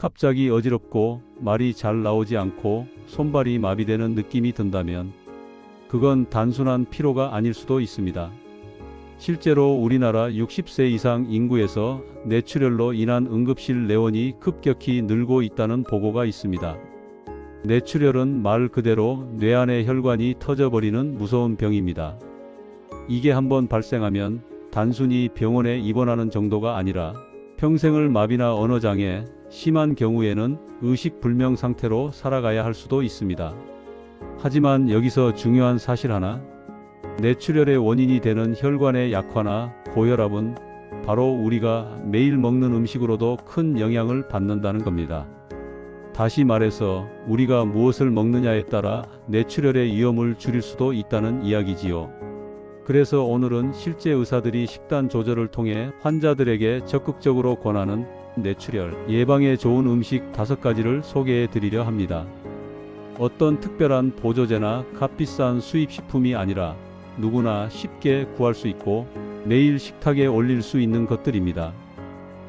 갑자기 어지럽고 말이 잘 나오지 않고 손발이 마비되는 느낌이 든다면 그건 단순한 피로가 아닐 수도 있습니다. 실제로 우리나라 60세 이상 인구에서 뇌출혈로 인한 응급실 내원이 급격히 늘고 있다는 보고가 있습니다. 뇌출혈은 말 그대로 뇌 안의 혈관이 터져버리는 무서운 병입니다. 이게 한번 발생하면 단순히 병원에 입원하는 정도가 아니라 평생을 마비나 언어장애, 심한 경우에는 의식불명 상태로 살아가야 할 수도 있습니다. 하지만 여기서 중요한 사실 하나, 뇌출혈의 원인이 되는 혈관의 약화나 고혈압은 바로 우리가 매일 먹는 음식으로도 큰 영향을 받는다는 겁니다. 다시 말해서 우리가 무엇을 먹느냐에 따라 뇌출혈의 위험을 줄일 수도 있다는 이야기지요. 그래서 오늘은 실제 의사들이 식단 조절을 통해 환자들에게 적극적으로 권하는 뇌출혈 예방에 좋은 음식 5가지를 소개해 드리려 합니다. 어떤 특별한 보조제나 값비싼 수입식품이 아니라 누구나 쉽게 구할 수 있고 매일 식탁에 올릴 수 있는 것들입니다.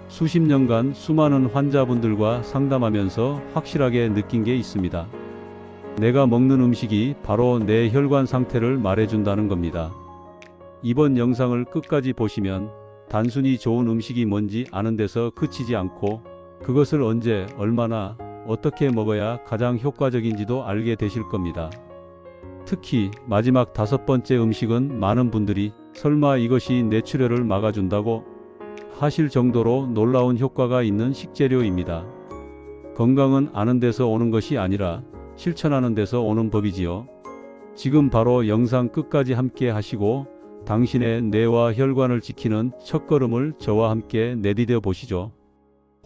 수십 년간 수많은 환자분들과 상담하면서 확실하게 느낀 게 있습니다. 내가 먹는 음식이 바로 내 혈관 상태를 말해준다는 겁니다. 이번 영상을 끝까지 보시면 단순히 좋은 음식이 뭔지 아는 데서 그치지 않고 그것을 언제, 얼마나, 어떻게 먹어야 가장 효과적인지도 알게 되실 겁니다. 특히 마지막 5번째 음식은 많은 분들이 설마 이것이 뇌출혈을 막아준다고 하실 정도로 놀라운 효과가 있는 식재료입니다. 건강은 아는 데서 오는 것이 아니라 실천하는 데서 오는 법이지요. 지금 바로 영상 끝까지 함께 하시고 당신의 뇌와 혈관을 지키는 첫걸음을 저와 함께 내디뎌 보시죠.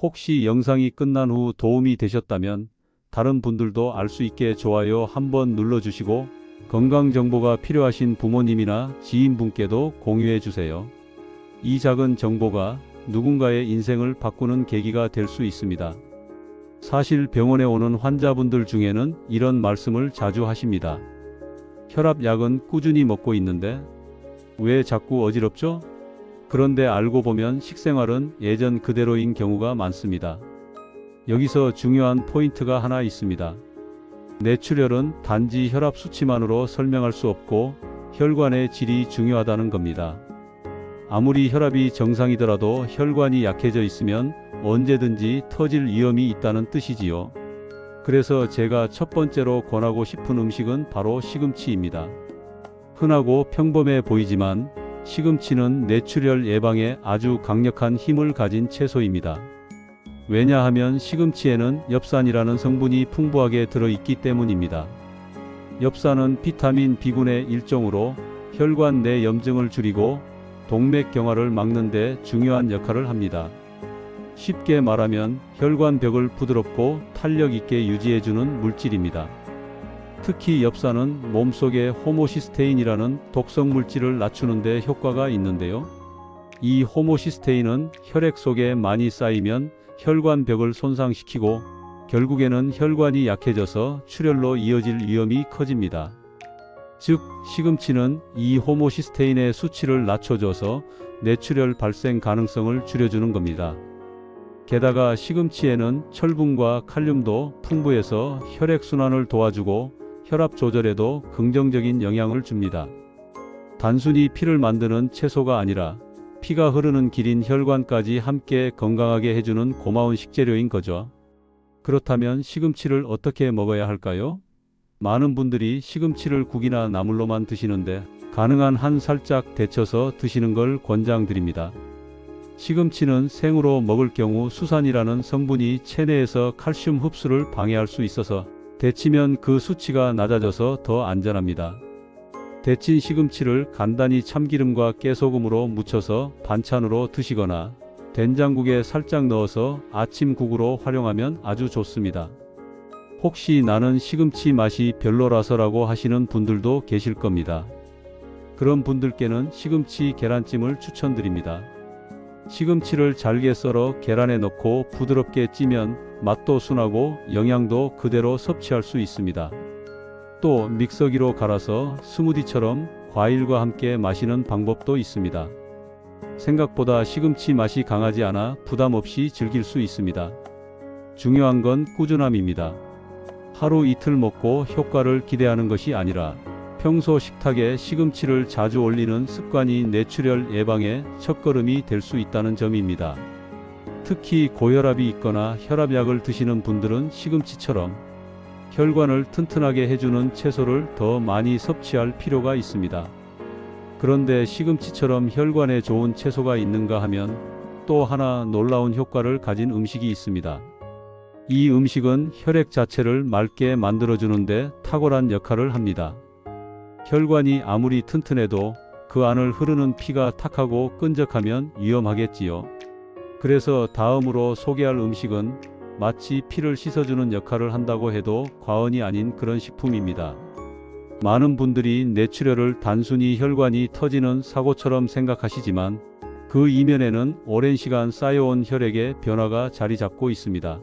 혹시 영상이 끝난 후 도움이 되셨다면 다른 분들도 알 수 있게 좋아요 한번 눌러주시고 건강 정보가 필요하신 부모님이나 지인분께도 공유해 주세요. 이 작은 정보가 누군가의 인생을 바꾸는 계기가 될 수 있습니다. 사실 병원에 오는 환자분들 중에는 이런 말씀을 자주 하십니다. 혈압약은 꾸준히 먹고 있는데 왜 자꾸 어지럽죠? 그런데 알고 보면 식생활은 예전 그대로인 경우가 많습니다. 여기서 중요한 포인트가 하나 있습니다. 뇌출혈은 단지 혈압 수치만으로 설명할 수 없고 혈관의 질이 중요하다는 겁니다. 아무리 혈압이 정상이더라도 혈관이 약해져 있으면 언제든지 터질 위험이 있다는 뜻이지요. 그래서 제가 첫 번째로 권하고 싶은 음식은 바로 시금치입니다. 흔하고 평범해 보이지만 시금치는 뇌출혈 예방에 아주 강력한 힘을 가진 채소입니다. 왜냐하면 시금치에는 엽산이라는 성분이 풍부하게 들어있기 때문입니다. 엽산은 비타민 B군의 일종으로 혈관 내 염증을 줄이고 동맥경화를 막는 데 중요한 역할을 합니다. 쉽게 말하면 혈관벽을 부드럽고 탄력 있게 유지해주는 물질입니다. 특히 엽산은 몸속의 호모시스테인이라는 독성 물질을 낮추는 데 효과가 있는데요. 이 호모시스테인은 혈액 속에 많이 쌓이면 혈관벽을 손상시키고 결국에는 혈관이 약해져서 출혈로 이어질 위험이 커집니다. 즉, 시금치는 이 호모시스테인의 수치를 낮춰줘서 뇌출혈 발생 가능성을 줄여주는 겁니다. 게다가 시금치에는 철분과 칼륨도 풍부해서 혈액순환을 도와주고 혈압 조절에도 긍정적인 영향을 줍니다. 단순히 피를 만드는 채소가 아니라 피가 흐르는 길인 혈관까지 함께 건강하게 해주는 고마운 식재료인 거죠. 그렇다면 시금치를 어떻게 먹어야 할까요? 많은 분들이 시금치를 국이나 나물로만 드시는데 가능한 한 살짝 데쳐서 드시는 걸 권장드립니다. 시금치는 생으로 먹을 경우 수산이라는 성분이 체내에서 칼슘 흡수를 방해할 수 있어서 데치면 그 수치가 낮아져서 더 안전합니다. 데친 시금치를 간단히 참기름과 깨소금으로 무쳐서 반찬으로 드시거나 된장국에 살짝 넣어서 아침국으로 활용하면 아주 좋습니다. 혹시 나는 시금치 맛이 별로라서라고 하시는 분들도 계실 겁니다. 그런 분들께는 시금치 계란찜을 추천드립니다. 시금치를 잘게 썰어 계란에 넣고 부드럽게 찌면 맛도 순하고 영양도 그대로 섭취할 수 있습니다. 또 믹서기로 갈아서 스무디처럼 과일과 함께 마시는 방법도 있습니다. 생각보다 시금치 맛이 강하지 않아 부담 없이 즐길 수 있습니다. 중요한 건 꾸준함입니다. 하루 이틀 먹고 효과를 기대하는 것이 아니라 평소 식탁에 시금치를 자주 올리는 습관이 뇌출혈 예방의 첫걸음이 될 수 있다는 점입니다. 특히 고혈압이 있거나 혈압약을 드시는 분들은 시금치처럼 혈관을 튼튼하게 해주는 채소를 더 많이 섭취할 필요가 있습니다. 그런데 시금치처럼 혈관에 좋은 채소가 있는가 하면 또 하나 놀라운 효과를 가진 음식이 있습니다. 이 음식은 혈액 자체를 맑게 만들어주는데 탁월한 역할을 합니다. 혈관이 아무리 튼튼해도 그 안을 흐르는 피가 탁하고 끈적하면 위험하겠지요. 그래서 다음으로 소개할 음식은 마치 피를 씻어주는 역할을 한다고 해도 과언이 아닌 그런 식품입니다. 많은 분들이 뇌출혈을 단순히 혈관이 터지는 사고처럼 생각하시지만 그 이면에는 오랜 시간 쌓여온 혈액의 변화가 자리 잡고 있습니다.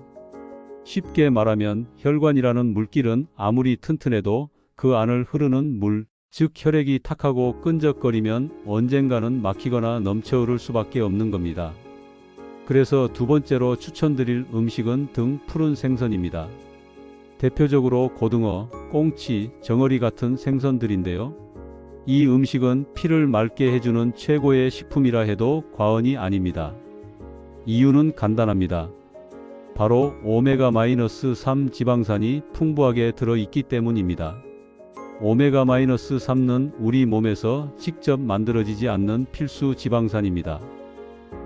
쉽게 말하면 혈관이라는 물길은 아무리 튼튼해도 그 안을 흐르는 물, 즉 혈액이 탁하고 끈적거리면 언젠가는 막히거나 넘쳐흐를 수밖에 없는 겁니다. 그래서 두 번째로 추천드릴 음식은 등 푸른 생선입니다. 대표적으로 고등어, 꽁치, 정어리 같은 생선들인데요. 이 음식은 피를 맑게 해주는 최고의 식품이라 해도 과언이 아닙니다. 이유는 간단합니다. 바로 오메가-3 지방산이 풍부하게 들어있기 때문입니다. 오메가-3는 우리 몸에서 직접 만들어지지 않는 필수 지방산입니다.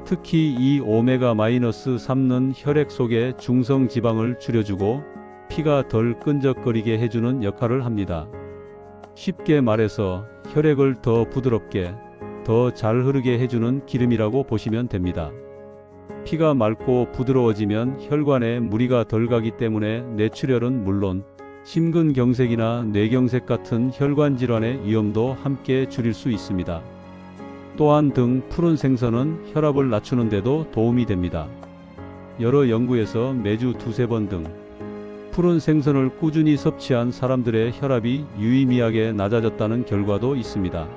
특히 이 오메가-3는 혈액 속의 중성 지방을 줄여주고 피가 덜 끈적거리게 해주는 역할을 합니다. 쉽게 말해서 혈액을 더 부드럽게, 더 잘 흐르게 해주는 기름이라고 보시면 됩니다. 피가 맑고 부드러워지면 혈관에 무리가 덜 가기 때문에 뇌출혈은 물론 심근경색이나 뇌경색 같은 혈관 질환의 위험도 함께 줄일 수 있습니다. 또한 등 푸른 생선은 혈압을 낮추는 데도 도움이 됩니다. 여러 연구에서 매주 두세 번 등 푸른 생선을 꾸준히 섭취한 사람들의 혈압이 유의미하게 낮아졌다는 결과도 있습니다.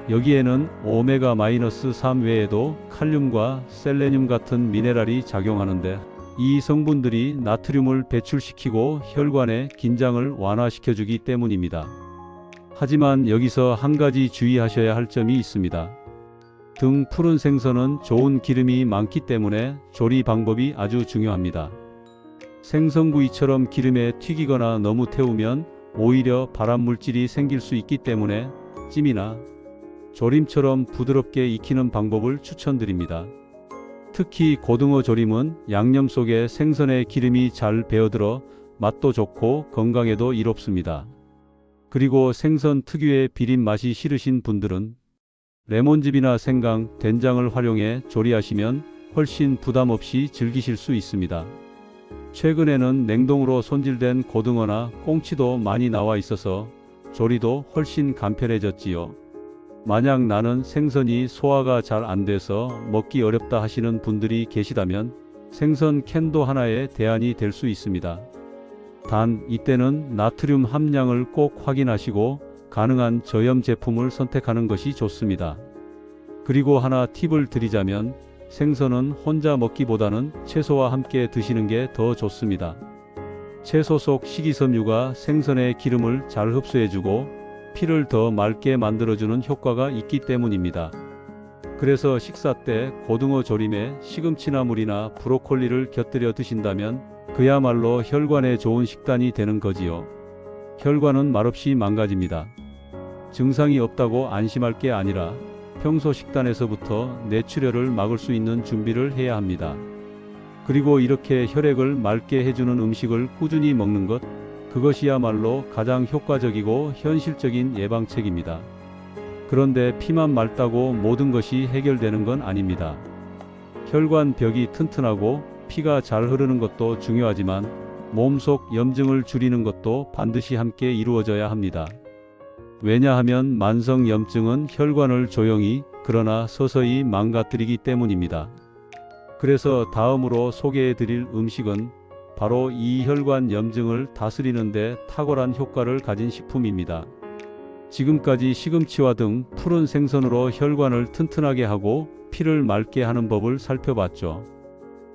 여기에는 오메가-3 외에도 칼륨과 셀레늄 같은 미네랄이 작용하는데 이 성분들이 나트륨을 배출시키고 혈관의 긴장을 완화시켜주기 때문입니다. 하지만 여기서 한 가지 주의하셔야 할 점이 있습니다. 등 푸른 생선은 좋은 기름이 많기 때문에 조리 방법이 아주 중요합니다. 생선구이처럼 기름에 튀기거나 너무 태우면 오히려 발암물질이 생길 수 있기 때문에 찜이나 조림처럼 부드럽게 익히는 방법을 추천드립니다. 특히 고등어 조림은 양념 속에 생선의 기름이 잘 배어들어 맛도 좋고 건강에도 이롭습니다. 그리고 생선 특유의 비린 맛이 싫으신 분들은 레몬즙이나 생강, 된장을 활용해 조리하시면 훨씬 부담 없이 즐기실 수 있습니다. 최근에는 냉동으로 손질된 고등어나 꽁치도 많이 나와 있어서 조리도 훨씬 간편해졌지요. 만약 나는 생선이 소화가 잘 안 돼서 먹기 어렵다 하시는 분들이 계시다면 생선 캔도 하나의 대안이 될 수 있습니다. 단 이때는 나트륨 함량을 꼭 확인하시고 가능한 저염 제품을 선택하는 것이 좋습니다. 그리고 하나 팁을 드리자면 생선은 혼자 먹기보다는 채소와 함께 드시는 게 더 좋습니다. 채소 속 식이섬유가 생선의 기름을 잘 흡수해주고 피를 더 맑게 만들어주는 효과가 있기 때문입니다. 그래서 식사 때 고등어 조림에 시금치나물이나 브로콜리를 곁들여 드신다면 그야말로 혈관에 좋은 식단이 되는 거지요. 혈관은 말없이 망가집니다. 증상이 없다고 안심할 게 아니라 평소 식단에서부터 뇌출혈을 막을 수 있는 준비를 해야 합니다. 그리고 이렇게 혈액을 맑게 해주는 음식을 꾸준히 먹는 것, 그것이야말로 가장 효과적이고 현실적인 예방책입니다. 그런데 피만 맑다고 모든 것이 해결되는 건 아닙니다. 혈관 벽이 튼튼하고 피가 잘 흐르는 것도 중요하지만 몸속 염증을 줄이는 것도 반드시 함께 이루어져야 합니다. 왜냐하면 만성 염증은 혈관을 조용히 그러나 서서히 망가뜨리기 때문입니다. 그래서 다음으로 소개해드릴 음식은 바로 이 혈관 염증을 다스리는 데 탁월한 효과를 가진 식품입니다. 지금까지 시금치와 등 푸른 생선으로 혈관을 튼튼하게 하고 피를 맑게 하는 법을 살펴봤죠.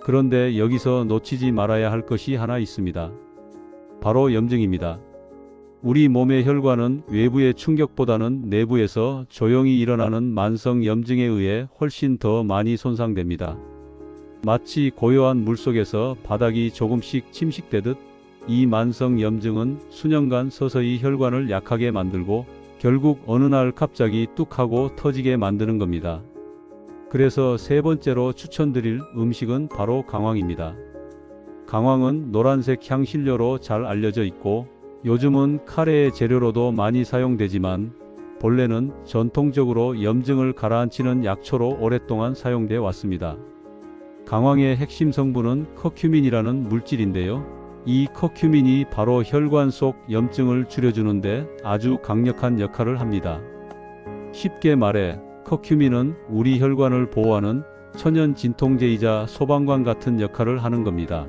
그런데 여기서 놓치지 말아야 할 것이 하나 있습니다. 바로 염증입니다. 우리 몸의 혈관은 외부의 충격보다는 내부에서 조용히 일어나는 만성 염증에 의해 훨씬 더 많이 손상됩니다. 마치 고요한 물속에서 바닥이 조금씩 침식되듯 이 만성 염증은 수년간 서서히 혈관을 약하게 만들고 결국 어느 날 갑자기 뚝 하고 터지게 만드는 겁니다. 그래서 세 번째로 추천드릴 음식은 바로 강황입니다. 강황은 노란색 향신료로 잘 알려져 있고 요즘은 카레의 재료로도 많이 사용되지만 본래는 전통적으로 염증을 가라앉히는 약초로 오랫동안 사용돼 왔습니다. 강황의 핵심 성분은 커큐민이라는 물질인데요. 이 커큐민이 바로 혈관 속 염증을 줄여주는데 아주 강력한 역할을 합니다. 쉽게 말해 커큐민은 우리 혈관을 보호하는 천연 진통제이자 소방관 같은 역할을 하는 겁니다.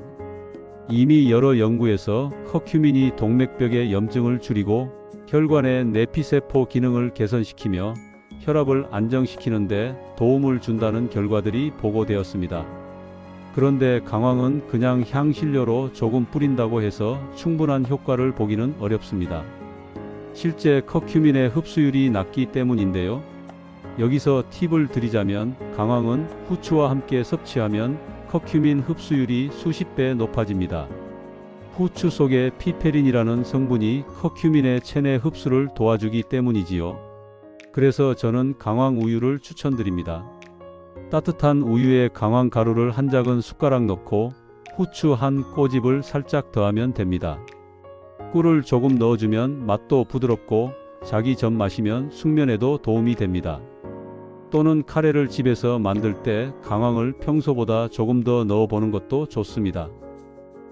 이미 여러 연구에서 커큐민이 동맥벽의 염증을 줄이고 혈관의 내피세포 기능을 개선시키며 혈압을 안정시키는 데 도움을 준다는 결과들이 보고되었습니다. 그런데 강황은 그냥 향신료로 조금 뿌린다고 해서 충분한 효과를 보기는 어렵습니다. 실제 커큐민의 흡수율이 낮기 때문인데요. 여기서 팁을 드리자면 강황은 후추와 함께 섭취하면 커큐민 흡수율이 수십 배 높아집니다. 후추 속에 피페린이라는 성분이 커큐민의 체내 흡수를 도와주기 때문이지요. 그래서 저는 강황 우유를 추천드립니다. 따뜻한 우유에 강황 가루를 한 작은 숟가락 넣고 후추 한 꼬집을 살짝 더하면 됩니다. 꿀을 조금 넣어주면 맛도 부드럽고 자기 전 마시면 숙면에도 도움이 됩니다. 또는 카레를 집에서 만들 때 강황을 평소보다 조금 더 넣어보는 것도 좋습니다.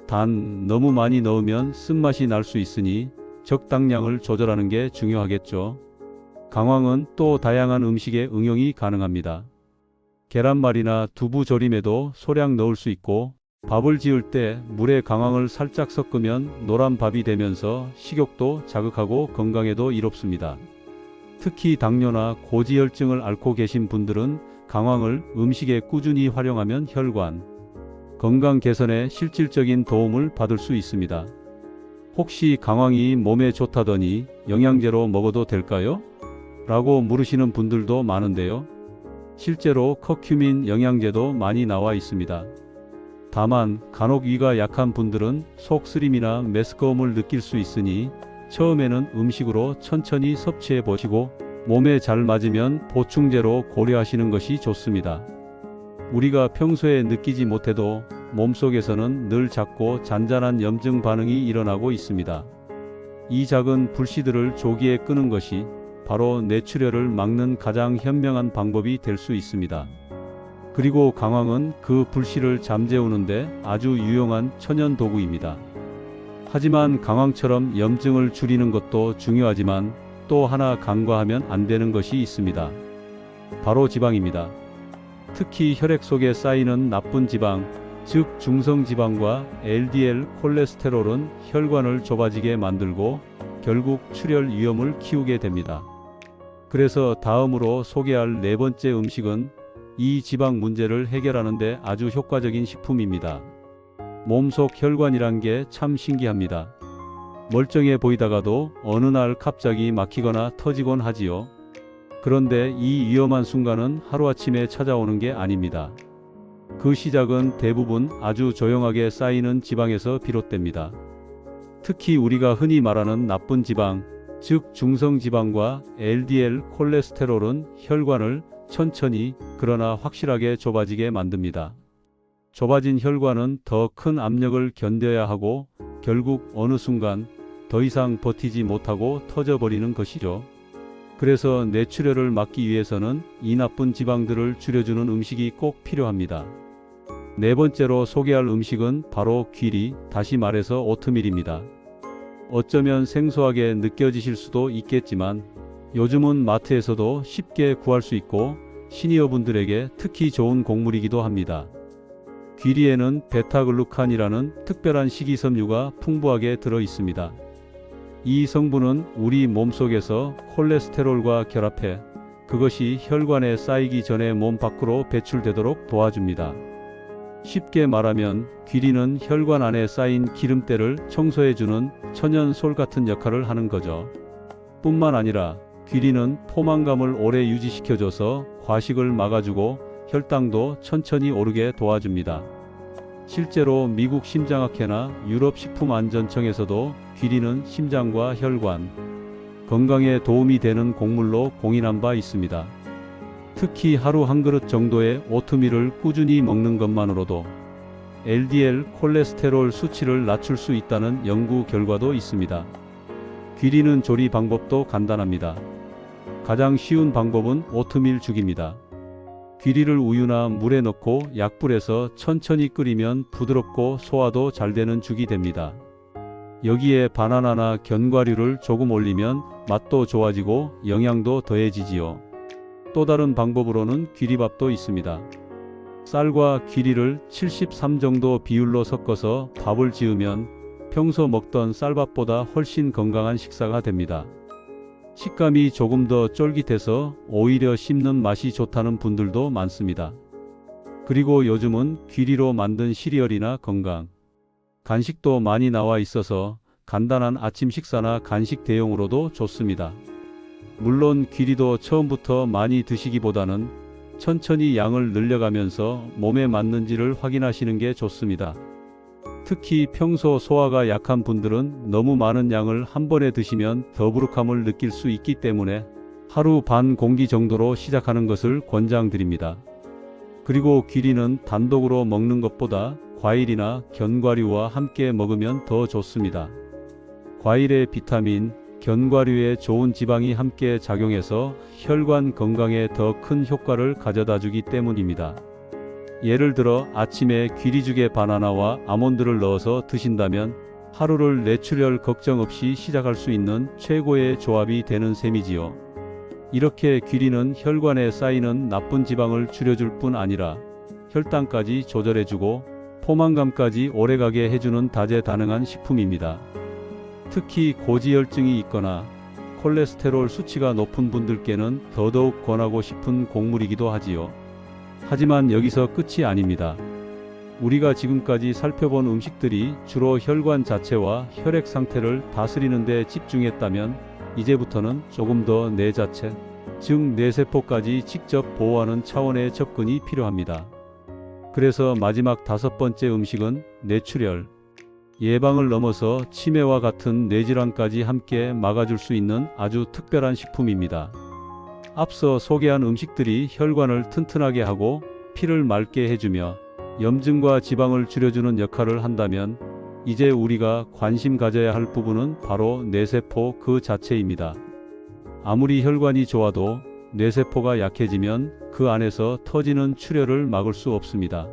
단 너무 많이 넣으면 쓴맛이 날 수 있으니 적당량을 조절하는 게 중요하겠죠. 강황은 또 다양한 음식에 응용이 가능합니다. 계란말이나 두부 조림에도 소량 넣을 수 있고 밥을 지을 때 물에 강황을 살짝 섞으면 노란 밥이 되면서 식욕도 자극하고 건강에도 이롭습니다. 특히 당뇨나 고지혈증을 앓고 계신 분들은 강황을 음식에 꾸준히 활용하면 혈관 건강 개선에 실질적인 도움을 받을 수 있습니다. 혹시 강황이 몸에 좋다더니 영양제로 먹어도 될까요? 라고 물으시는 분들도 많은데요. 실제로 커큐민 영양제도 많이 나와 있습니다. 다만 간혹 위가 약한 분들은 속쓰림이나 메스꺼움을 느낄 수 있으니 처음에는 음식으로 천천히 섭취해 보시고 몸에 잘 맞으면 보충제로 고려하시는 것이 좋습니다. 우리가 평소에 느끼지 못해도 몸속에서는 늘 작고 잔잔한 염증 반응이 일어나고 있습니다. 이 작은 불씨들을 조기에 끄는 것이 바로 뇌출혈을 막는 가장 현명한 방법이 될 수 있습니다. 그리고 강황은 그 불씨를 잠재우는데 아주 유용한 천연 도구입니다. 하지만 강황처럼 염증을 줄이는 것도 중요하지만 또 하나 간과하면 안 되는 것이 있습니다. 바로 지방입니다. 특히 혈액 속에 쌓이는 나쁜 지방, 즉 중성지방과 LDL 콜레스테롤은 혈관을 좁아지게 만들고 결국 출혈 위험을 키우게 됩니다. 그래서 다음으로 소개할 네 번째 음식은 이 지방 문제를 해결하는 데 아주 효과적인 식품입니다. 몸속 혈관이란 게 참 신기합니다. 멀쩡해 보이다가도 어느 날 갑자기 막히거나 터지곤 하지요. 그런데 이 위험한 순간은 하루아침에 찾아오는 게 아닙니다. 그 시작은 대부분 아주 조용하게 쌓이는 지방에서 비롯됩니다. 특히 우리가 흔히 말하는 나쁜 지방, 즉 중성지방과 LDL 콜레스테롤은 혈관을 천천히 그러나 확실하게 좁아지게 만듭니다. 좁아진 혈관은 더 큰 압력을 견뎌야 하고 결국 어느 순간 더 이상 버티지 못하고 터져버리는 것이죠. 그래서 뇌출혈을 막기 위해서는 이 나쁜 지방들을 줄여주는 음식이 꼭 필요합니다. 네 번째로 소개할 음식은 바로 귀리, 다시 말해서 오트밀입니다. 어쩌면 생소하게 느껴지실 수도 있겠지만 요즘은 마트에서도 쉽게 구할 수 있고 시니어분들에게 특히 좋은 곡물이기도 합니다. 귀리에는 베타글루칸이라는 특별한 식이섬유가 풍부하게 들어 있습니다. 이 성분은 우리 몸속에서 콜레스테롤과 결합해 그것이 혈관에 쌓이기 전에 몸 밖으로 배출되도록 도와줍니다. 쉽게 말하면 귀리는 혈관 안에 쌓인 기름때를 청소해주는 천연 솔 같은 역할을 하는 거죠. 뿐만 아니라 귀리는 포만감을 오래 유지시켜줘서 과식을 막아주고 혈당도 천천히 오르게 도와줍니다. 실제로 미국 심장학회나 유럽 식품안전청에서도 귀리는 심장과 혈관 건강에 도움이 되는 곡물로 공인한 바 있습니다. 특히 하루 한 그릇 정도의 오트밀을 꾸준히 먹는 것만으로도 LDL 콜레스테롤 수치를 낮출 수 있다는 연구 결과도 있습니다. 귀리는 조리 방법도 간단합니다. 가장 쉬운 방법은 오트밀 죽입니다. 귀리를 우유나 물에 넣고 약불에서 천천히 끓이면 부드럽고 소화도 잘 되는 죽이 됩니다. 여기에 바나나나 견과류를 조금 올리면 맛도 좋아지고 영양도 더해지지요. 또 다른 방법으로는 귀리밥도 있습니다. 쌀과 귀리를 73 정도 비율로 섞어서 밥을 지으면 평소 먹던 쌀밥보다 훨씬 건강한 식사가 됩니다. 식감이 조금 더 쫄깃해서 오히려 씹는 맛이 좋다는 분들도 많습니다. 그리고 요즘은 귀리로 만든 시리얼이나 건강 간식도 많이 나와 있어서 간단한 아침 식사나 간식 대용으로도 좋습니다. 물론 귀리도 처음부터 많이 드시기보다는 천천히 양을 늘려가면서 몸에 맞는지를 확인하시는 게 좋습니다. 특히 평소 소화가 약한 분들은 너무 많은 양을 한 번에 드시면 더부룩함을 느낄 수 있기 때문에 하루 반 공기 정도로 시작하는 것을 권장드립니다. 그리고 귀리는 단독으로 먹는 것보다 과일이나 견과류와 함께 먹으면 더 좋습니다. 과일의 비타민, 견과류에 좋은 지방이 함께 작용해서 혈관 건강에 더 큰 효과를 가져다 주기 때문입니다. 예를 들어 아침에 귀리죽에 바나나와 아몬드를 넣어서 드신다면 하루를 뇌출혈 걱정 없이 시작할 수 있는 최고의 조합이 되는 셈이지요. 이렇게 귀리는 혈관에 쌓이는 나쁜 지방을 줄여줄 뿐 아니라 혈당까지 조절해주고 포만감까지 오래가게 해주는 다재다능한 식품입니다. 특히 고지혈증이 있거나 콜레스테롤 수치가 높은 분들께는 더더욱 권하고 싶은 곡물이기도 하지요. 하지만 여기서 끝이 아닙니다. 우리가 지금까지 살펴본 음식들이 주로 혈관 자체와 혈액 상태를 다스리는 데 집중했다면 이제부터는 조금 더 뇌 자체, 즉 뇌세포까지 직접 보호하는 차원의 접근이 필요합니다. 그래서 마지막 5번째 음식은 뇌출혈 예방을 넘어서 치매와 같은 뇌질환까지 함께 막아줄 수 있는 아주 특별한 식품입니다. 앞서 소개한 음식들이 혈관을 튼튼하게 하고 피를 맑게 해주며 염증과 지방을 줄여주는 역할을 한다면 이제 우리가 관심 가져야 할 부분은 바로 뇌세포 그 자체입니다. 아무리 혈관이 좋아도 뇌세포가 약해지면 그 안에서 터지는 출혈을 막을 수 없습니다.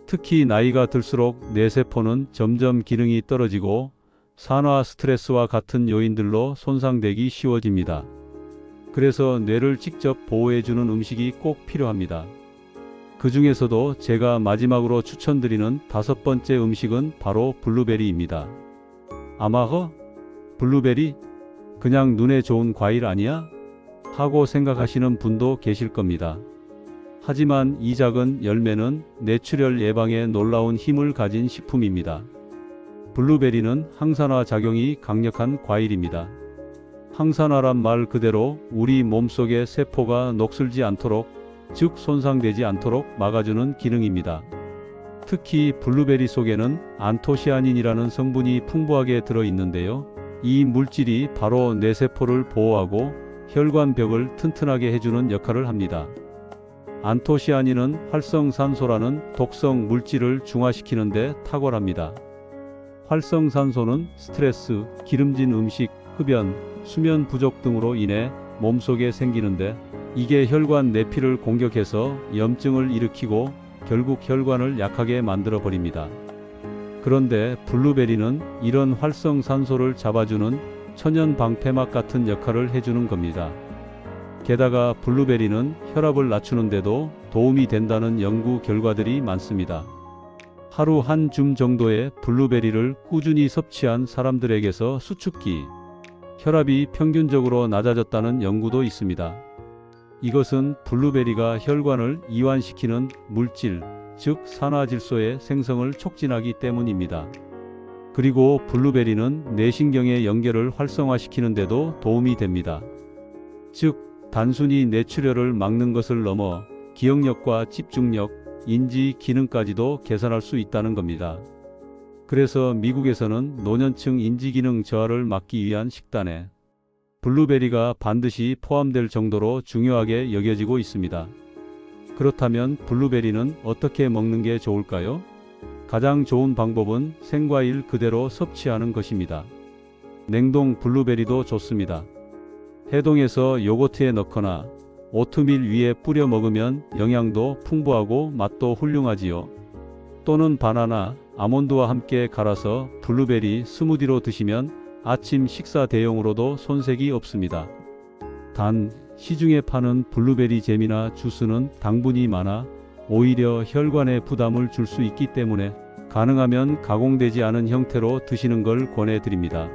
특히 나이가 들수록 뇌세포는 점점 기능이 떨어지고 산화 스트레스와 같은 요인들로 손상되기 쉬워집니다. 그래서 뇌를 직접 보호해주는 음식이 꼭 필요합니다. 그 중에서도 제가 마지막으로 추천드리는 5번째 음식은 바로 블루베리입니다. 아마 블루베리? 그냥 눈에 좋은 과일 아니야? 하고 생각하시는 분도 계실 겁니다. 하지만 이 작은 열매는 뇌출혈 예방에 놀라운 힘을 가진 식품입니다. 블루베리는 항산화 작용이 강력한 과일입니다. 항산화란 말 그대로 우리 몸속의 세포가 녹슬지 않도록, 즉 손상되지 않도록 막아주는 기능입니다. 특히 블루베리 속에는 안토시아닌이라는 성분이 풍부하게 들어있는데요. 이 물질이 바로 뇌세포를 보호하고 혈관벽을 튼튼하게 해주는 역할을 합니다. 안토시아닌은 활성산소라는 독성 물질을 중화시키는 데 탁월합니다. 활성산소는 스트레스, 기름진 음식, 흡연, 수면 부족 등으로 인해 몸속에 생기는데 이게 혈관 내피를 공격해서 염증을 일으키고 결국 혈관을 약하게 만들어 버립니다. 그런데 블루베리는 이런 활성산소를 잡아주는 천연 방패막 같은 역할을 해주는 겁니다. 게다가 블루베리는 혈압을 낮추는 데도 도움이 된다는 연구 결과들이 많습니다. 하루 한 줌 정도의 블루베리를 꾸준히 섭취한 사람들에게서 수축기, 혈압이 평균적으로 낮아졌다는 연구도 있습니다. 이것은 블루베리가 혈관을 이완시키는 물질, 즉 산화질소의 생성을 촉진하기 때문입니다. 그리고 블루베리는 뇌신경의 연결을 활성화시키는 데도 도움이 됩니다. 즉, 단순히 뇌출혈을 막는 것을 넘어 기억력과 집중력, 인지 기능까지도 개선할 수 있다는 겁니다. 그래서 미국에서는 노년층 인지기능 저하를 막기 위한 식단에 블루베리가 반드시 포함될 정도로 중요하게 여겨지고 있습니다. 그렇다면 블루베리는 어떻게 먹는 게 좋을까요? 가장 좋은 방법은 생과일 그대로 섭취하는 것입니다. 냉동 블루베리도 좋습니다. 해동해서 요거트에 넣거나 오트밀 위에 뿌려 먹으면 영양도 풍부하고 맛도 훌륭하지요. 또는 바나나, 아몬드와 함께 갈아서 블루베리 스무디로 드시면 아침 식사 대용으로도 손색이 없습니다. 단, 시중에 파는 블루베리 잼이나 주스는 당분이 많아 오히려 혈관에 부담을 줄 수 있기 때문에 가능하면 가공되지 않은 형태로 드시는 걸 권해드립니다.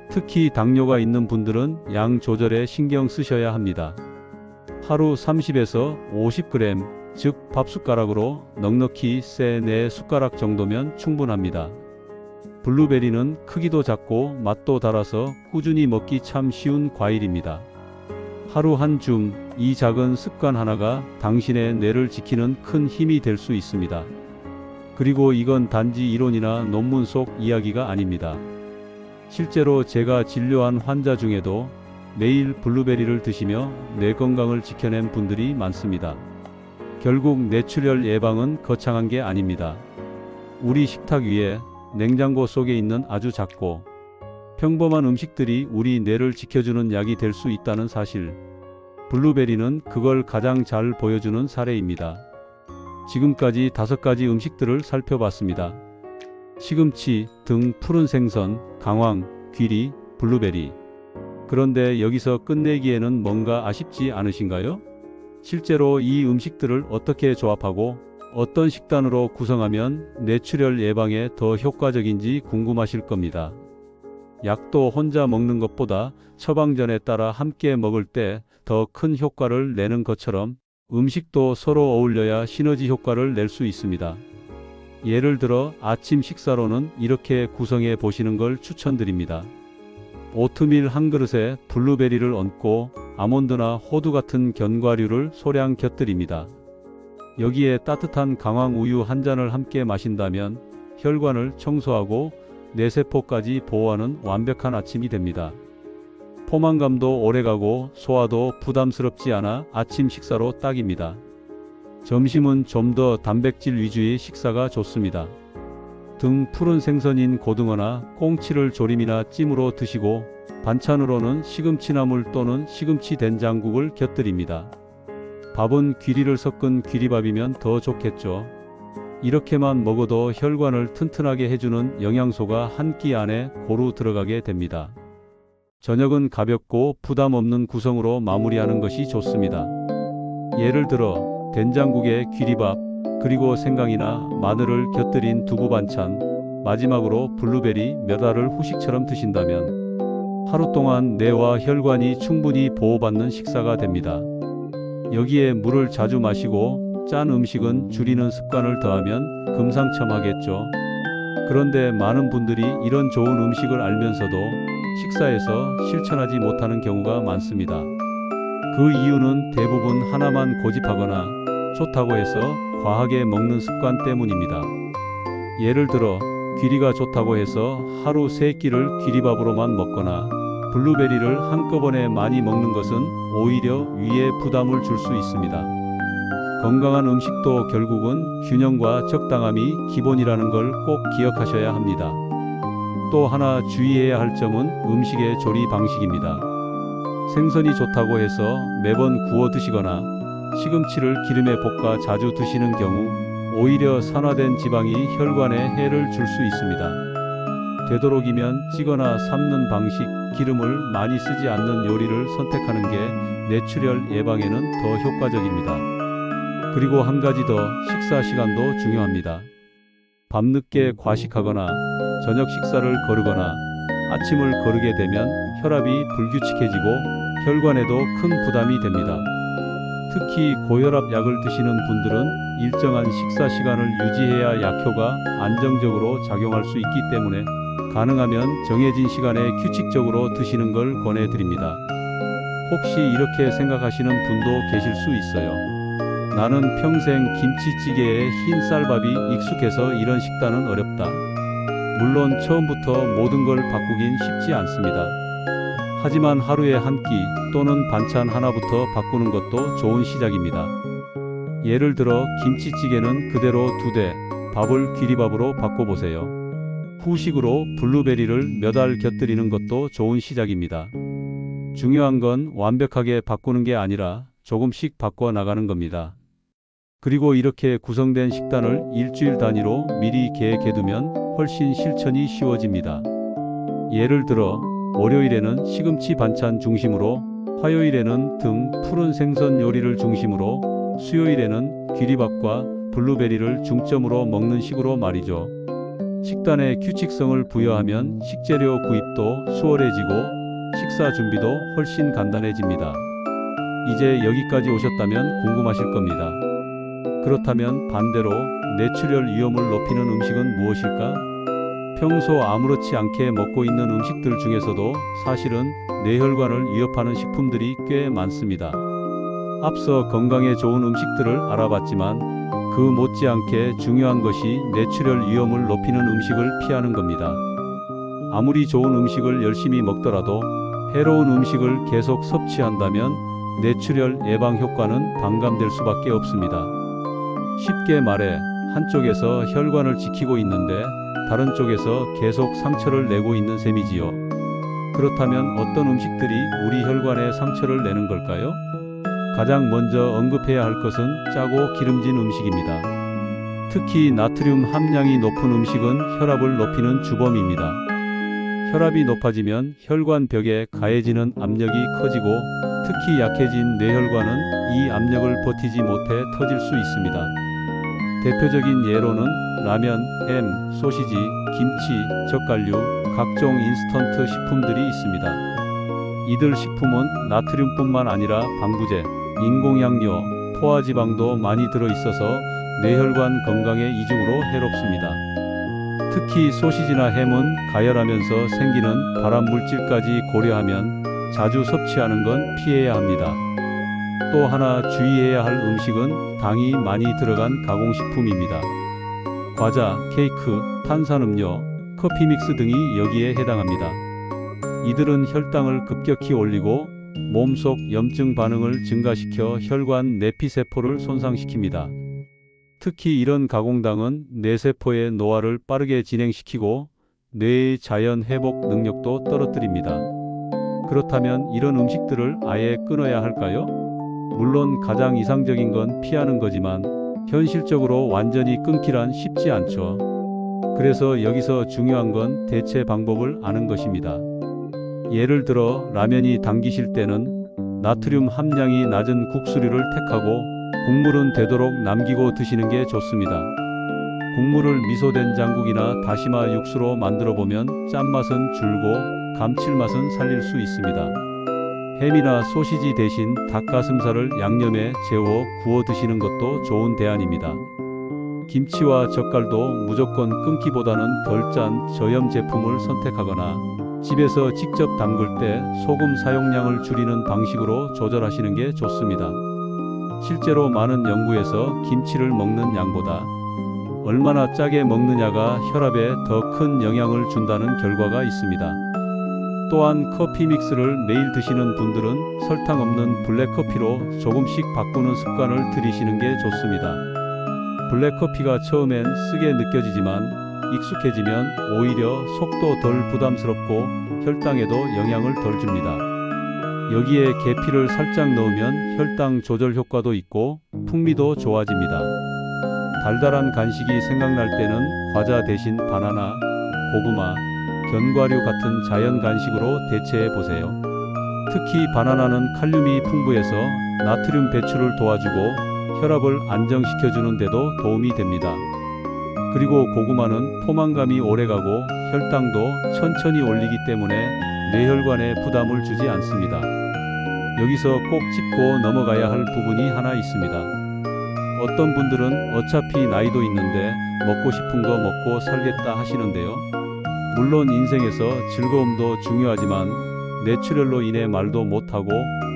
특히 당뇨가 있는 분들은 양 조절에 신경 쓰셔야 합니다. 하루 30에서 50g, 즉 밥숟가락으로 넉넉히 3-4숟가락 정도면 충분합니다. 블루베리는 크기도 작고 맛도 달아서 꾸준히 먹기 참 쉬운 과일입니다. 하루 한 줌, 이 작은 습관 하나가 당신의 뇌를 지키는 큰 힘이 될 수 있습니다. 그리고 이건 단지 이론이나 논문 속 이야기가 아닙니다. 실제로 제가 진료한 환자 중에도 매일 블루베리를 드시며 뇌 건강을 지켜낸 분들이 많습니다. 결국 뇌출혈 예방은 거창한 게 아닙니다. 우리 식탁 위에 냉장고 속에 있는 아주 작고 평범한 음식들이 우리 뇌를 지켜주는 약이 될 수 있다는 사실. 블루베리는 그걸 가장 잘 보여주는 사례입니다. 지금까지 5가지 음식들을 살펴봤습니다. 시금치 등 푸른 생선, 강황, 귀리, 블루베리. 그런데 여기서 끝내기에는 뭔가 아쉽지 않으신가요? 실제로 이 음식들을 어떻게 조합하고 어떤 식단으로 구성하면 뇌출혈 예방에 더 효과적인지 궁금하실 겁니다. 약도 혼자 먹는 것보다 처방전에 따라 함께 먹을 때 더 큰 효과를 내는 것처럼 음식도 서로 어울려야 시너지 효과를 낼 수 있습니다. 예를 들어 아침 식사로는 이렇게 구성해 보시는 걸 추천드립니다. 오트밀 한 그릇에 블루베리를 얹고 아몬드나 호두 같은 견과류를 소량 곁들입니다. 여기에 따뜻한 강황 우유 한 잔을 함께 마신다면 혈관을 청소하고 뇌세포까지 보호하는 완벽한 아침이 됩니다. 포만감도 오래가고 소화도 부담스럽지 않아 아침 식사로 딱입니다. 점심은 좀 더 단백질 위주의 식사가 좋습니다. 등 푸른 생선인 고등어나 꽁치를 조림이나 찜으로 드시고 반찬으로는 시금치나물 또는 시금치 된장국을 곁들입니다. 밥은 귀리를 섞은 귀리밥이면 더 좋겠죠. 이렇게만 먹어도 혈관을 튼튼하게 해주는 영양소가 한 끼 안에 고루 들어가게 됩니다. 저녁은 가볍고 부담 없는 구성으로 마무리하는 것이 좋습니다. 예를 들어 된장국에 귀리밥, 그리고 생강이나 마늘을 곁들인 두부 반찬, 마지막으로 블루베리 몇 알을 후식처럼 드신다면 하루 동안 뇌와 혈관이 충분히 보호받는 식사가 됩니다. 여기에 물을 자주 마시고 짠 음식은 줄이는 습관을 더하면 금상첨화겠죠. 그런데 많은 분들이 이런 좋은 음식을 알면서도 식사에서 실천하지 못하는 경우가 많습니다. 그 이유는 대부분 하나만 고집하거나 좋다고 해서 과하게 먹는 습관 때문입니다. 예를 들어 귀리가 좋다고 해서 하루 3끼를 귀리밥으로만 먹거나 블루베리를 한꺼번에 많이 먹는 것은 오히려 위에 부담을 줄 수 있습니다. 건강한 음식도 결국은 균형과 적당함이 기본이라는 걸 꼭 기억하셔야 합니다. 또 하나 주의해야 할 점은 음식의 조리 방식입니다. 생선이 좋다고 해서 매번 구워 드시거나 시금치를 기름에 볶아 자주 드시는 경우 오히려 산화된 지방이 혈관에 해를 줄 수 있습니다. 되도록이면 찌거나 삶는 방식, 기름을 많이 쓰지 않는 요리를 선택하는 게 뇌출혈 예방에는 더 효과적입니다. 그리고 한 가지 더, 식사 시간도 중요합니다. 밤늦게 과식하거나 저녁 식사를 거르거나 아침을 거르게 되면 혈압이 불규칙해지고 혈관에도 큰 부담이 됩니다. 특히 고혈압 약을 드시는 분들은 일정한 식사 시간을 유지해야 약효가 안정적으로 작용할 수 있기 때문에 가능하면 정해진 시간에 규칙적으로 드시는 걸 권해드립니다. 혹시 이렇게 생각하시는 분도 계실 수 있어요. 나는 평생 김치찌개에 흰 쌀밥이 익숙해서 이런 식단은 어렵다. 물론 처음부터 모든 걸 바꾸긴 쉽지 않습니다. 하지만 하루에 한 끼 또는 반찬 하나부터 바꾸는 것도 좋은 시작입니다. 예를 들어 김치찌개는 그대로 두되 밥을 귀리밥으로 바꿔보세요. 후식으로 블루베리를 몇 알 곁들이는 것도 좋은 시작입니다. 중요한 건 완벽하게 바꾸는 게 아니라 조금씩 바꿔 나가는 겁니다. 그리고 이렇게 구성된 식단을 일주일 단위로 미리 계획해두면 훨씬 실천이 쉬워집니다. 예를 들어 월요일에는 시금치 반찬 중심으로, 화요일에는 등 푸른 생선 요리를 중심으로, 수요일에는 귀리밥과 블루베리를 중점으로 먹는 식으로 말이죠. 식단에 규칙성을 부여하면 식재료 구입도 수월해지고 식사 준비도 훨씬 간단해집니다. 이제 여기까지 오셨다면 궁금하실 겁니다. 그렇다면 반대로 뇌출혈 위험을 높이는 음식은 무엇일까? 평소 아무렇지 않게 먹고 있는 음식들 중에서도 사실은 뇌혈관을 위협하는 식품들이 꽤 많습니다. 앞서 건강에 좋은 음식들을 알아봤지만 그 못지않게 중요한 것이 뇌출혈 위험을 높이는 음식을 피하는 겁니다. 아무리 좋은 음식을 열심히 먹더라도 해로운 음식을 계속 섭취한다면 뇌출혈 예방 효과는 반감될 수밖에 없습니다. 쉽게 말해 한쪽에서 혈관을 지키고 있는데 다른 쪽에서 계속 상처를 내고 있는 셈이지요. 그렇다면 어떤 음식들이 우리 혈관에 상처를 내는 걸까요? 가장 먼저 언급해야 할 것은 짜고 기름진 음식입니다. 특히 나트륨 함량이 높은 음식은 혈압을 높이는 주범입니다. 혈압이 높아지면 혈관 벽에 가해지는 압력이 커지고 특히 약해진 뇌혈관은 이 압력을 버티지 못해 터질 수 있습니다. 대표적인 예로는 라면, 햄, 소시지, 김치, 젓갈류, 각종 인스턴트 식품들이 있습니다. 이들 식품은 나트륨뿐만 아니라 방부제, 인공향료, 포화지방도 많이 들어있어서 뇌혈관 건강에 이중으로 해롭습니다. 특히 소시지나 햄은 가열하면서 생기는 발암물질까지 고려하면 자주 섭취하는 건 피해야 합니다. 또 하나 주의해야 할 음식은 당이 많이 들어간 가공식품입니다. 과자, 케이크, 탄산음료, 커피 믹스 등이 여기에 해당합니다. 이들은 혈당을 급격히 올리고 몸속 염증 반응을 증가시켜 혈관 내피세포를 손상시킵니다. 특히 이런 가공당은 뇌세포의 노화를 빠르게 진행시키고 뇌의 자연 회복 능력도 떨어뜨립니다. 그렇다면 이런 음식들을 아예 끊어야 할까요? 물론 가장 이상적인 건 피하는 거지만 현실적으로 완전히 끊기란 쉽지 않죠. 그래서 여기서 중요한 건 대체 방법을 아는 것입니다. 예를 들어 라면이 당기실 때는 나트륨 함량이 낮은 국수류를 택하고 국물은 되도록 남기고 드시는 게 좋습니다. 국물을 미소된장국이나 다시마 육수로 만들어 보면 짠맛은 줄고 감칠맛은 살릴 수 있습니다. 햄이나 소시지 대신 닭가슴살을 양념에 재워 구워 드시는 것도 좋은 대안입니다. 김치와 젓갈도 무조건 끊기보다는 덜 짠 저염 제품을 선택하거나 집에서 직접 담글 때 소금 사용량을 줄이는 방식으로 조절하시는 게 좋습니다. 실제로 많은 연구에서 김치를 먹는 양보다 얼마나 짜게 먹느냐가 혈압에 더 큰 영향을 준다는 결과가 있습니다. 또한 커피 믹스를 매일 드시는 분들은 설탕 없는 블랙커피로 조금씩 바꾸는 습관을 들이시는 게 좋습니다. 블랙커피가 처음엔 쓰게 느껴지지만 익숙해지면 오히려 속도 덜 부담스럽고 혈당에도 영향을 덜 줍니다. 여기에 계피를 살짝 넣으면 혈당 조절 효과도 있고 풍미도 좋아집니다. 달달한 간식이 생각날 때는 과자 대신 바나나, 고구마, 견과류 같은 자연 간식으로 대체해 보세요. 특히 바나나는 칼륨이 풍부해서 나트륨 배출을 도와주고 혈압을 안정시켜주는 데도 도움이 됩니다. 그리고 고구마는 포만감이 오래가고 혈당도 천천히 올리기 때문에 뇌혈관에 부담을 주지 않습니다. 여기서 꼭 짚고 넘어가야 할 부분이 하나 있습니다. 어떤 분들은 어차피 나이도 있는데 먹고 싶은 거 먹고 살겠다 하시는데요. 물론 인생에서 즐거움도 중요하지만 뇌출혈로 인해 말도 못하고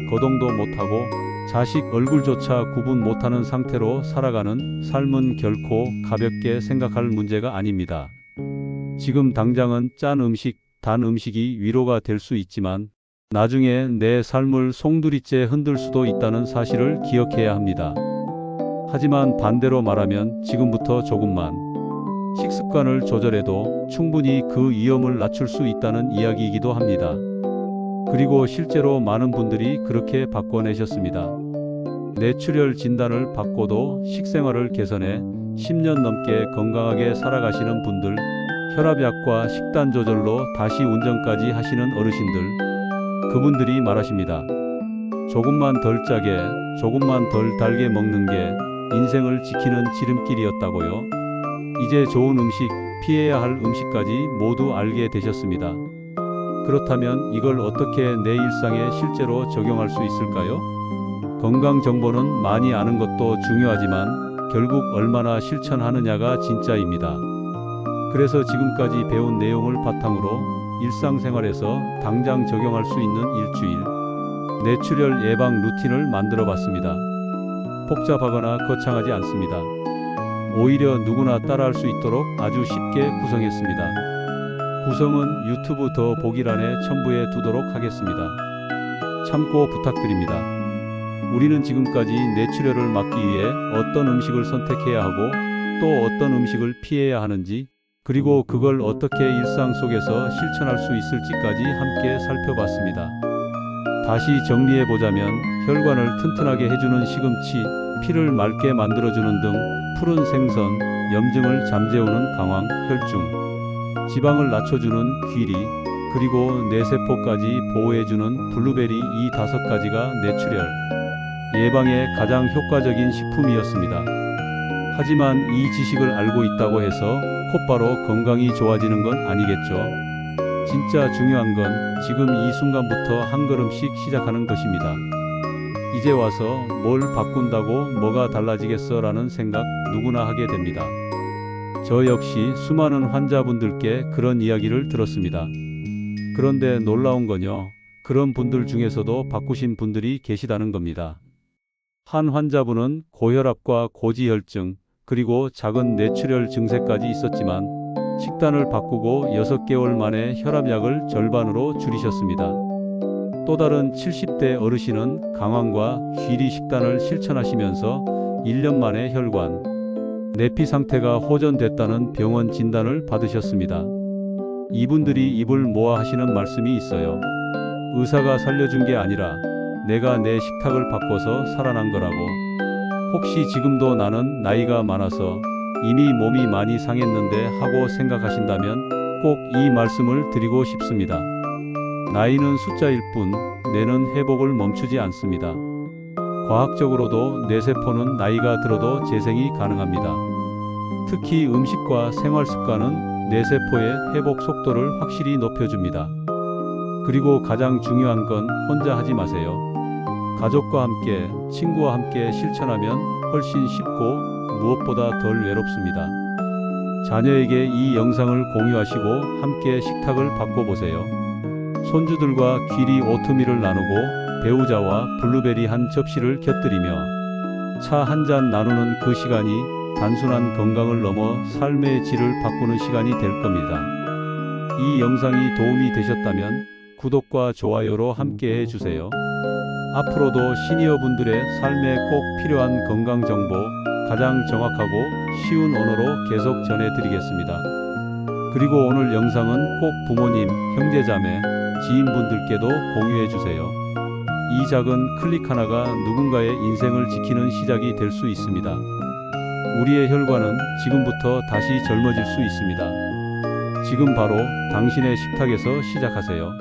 거동도 못하고 자식 얼굴조차 구분 못하는 상태로 살아가는 삶은 결코 가볍게 생각할 문제가 아닙니다. 지금 당장은 짠 음식, 단 음식이 위로가 될 수 있지만 나중에 내 삶을 송두리째 흔들 수도 있다는 사실을 기억해야 합니다. 하지만 반대로 말하면 지금부터 조금만 식습관을 조절해도 충분히 그 위험을 낮출 수 있다는 이야기이기도 합니다. 그리고 실제로 많은 분들이 그렇게 바꿔내셨습니다. 뇌출혈 진단을 받고도 식생활을 개선해 10년 넘게 건강하게 살아가시는 분들, 혈압약과 식단 조절로 다시 운전까지 하시는 어르신들, 그분들이 말하십니다. 조금만 덜 짜게, 조금만 덜 달게 먹는 게 인생을 지키는 지름길이었다고요. 이제 좋은 음식, 피해야 할 음식까지 모두 알게 되셨습니다. 그렇다면 이걸 어떻게 내 일상에 실제로 적용할 수 있을까요? 건강 정보는 많이 아는 것도 중요하지만 결국 얼마나 실천하느냐가 진짜입니다. 그래서 지금까지 배운 내용을 바탕으로 일상생활에서 당장 적용할 수 있는 일주일 뇌출혈 예방 루틴을 만들어 봤습니다. 복잡하거나 거창하지 않습니다. 오히려 누구나 따라할 수 있도록 아주 쉽게 구성했습니다. 구성은 유튜브 더보기란에 첨부해 두도록 하겠습니다. 참고 부탁드립니다. 우리는 지금까지 뇌출혈을 막기 위해 어떤 음식을 선택해야 하고 또 어떤 음식을 피해야 하는지, 그리고 그걸 어떻게 일상 속에서 실천할 수 있을지까지 함께 살펴봤습니다. 다시 정리해보자면 혈관을 튼튼하게 해주는 시금치, 피를 맑게 만들어주는 등 푸른 생선, 염증을 잠재우는 강황, 혈중, 지방을 낮춰주는 귀리, 그리고 뇌세포까지 보호해주는 블루베리, 이 5가지가 뇌출혈 예방에 가장 효과적인 식품이었습니다. 하지만 이 지식을 알고 있다고 해서 곧바로 건강이 좋아지는 건 아니겠죠. 진짜 중요한 건 지금 이 순간부터 한 걸음씩 시작하는 것입니다. 이제 와서 뭘 바꾼다고 뭐가 달라지겠어 라는 생각 누구나 하게 됩니다. 저 역시 수많은 환자분들께 그런 이야기를 들었습니다. 그런데 놀라운 건요, 그런 분들 중에서도 바꾸신 분들이 계시다는 겁니다. 한 환자분은 고혈압과 고지혈증, 그리고 작은 뇌출혈 증세까지 있었지만 식단을 바꾸고 6개월 만에 혈압약을 절반으로 줄이셨습니다. 또 다른 70대 어르신은 강황과 귀리 식단을 실천하시면서 1년 만에 혈관, 내피 상태가 호전됐다는 병원 진단을 받으셨습니다. 이분들이 입을 모아 하시는 말씀이 있어요. 의사가 살려준 게 아니라 내가 내 식탁을 바꿔서 살아난 거라고. 혹시 지금도 나는 나이가 많아서 이미 몸이 많이 상했는데 하고 생각하신다면 꼭 이 말씀을 드리고 싶습니다. 나이는 숫자일 뿐 뇌는 회복을 멈추지 않습니다. 과학적으로도 뇌세포는 나이가 들어도 재생이 가능합니다. 특히 음식과 생활 습관은 뇌세포의 회복 속도를 확실히 높여줍니다. 그리고 가장 중요한 건 혼자 하지 마세요. 가족과 함께, 친구와 함께 실천하면 훨씬 쉽고 무엇보다 덜 외롭습니다. 자녀에게 이 영상을 공유하시고 함께 식탁을 바꿔보세요. 손주들과 귀리 오트밀을 나누고 배우자와 블루베리 한 접시를 곁들이며 차 한 잔 나누는 그 시간이 단순한 건강을 넘어 삶의 질을 바꾸는 시간이 될 겁니다. 이 영상이 도움이 되셨다면 구독과 좋아요로 함께 해주세요. 앞으로도 시니어분들의 삶에 꼭 필요한 건강정보 가장 정확하고 쉬운 언어로 계속 전해드리겠습니다. 그리고 오늘 영상은 꼭 부모님, 형제자매, 지인분들께도 공유해주세요. 이 작은 클릭 하나가 누군가의 인생을 지키는 시작이 될 수 있습니다. 우리의 혈관은 지금부터 다시 젊어질 수 있습니다. 지금 바로 당신의 식탁에서 시작하세요.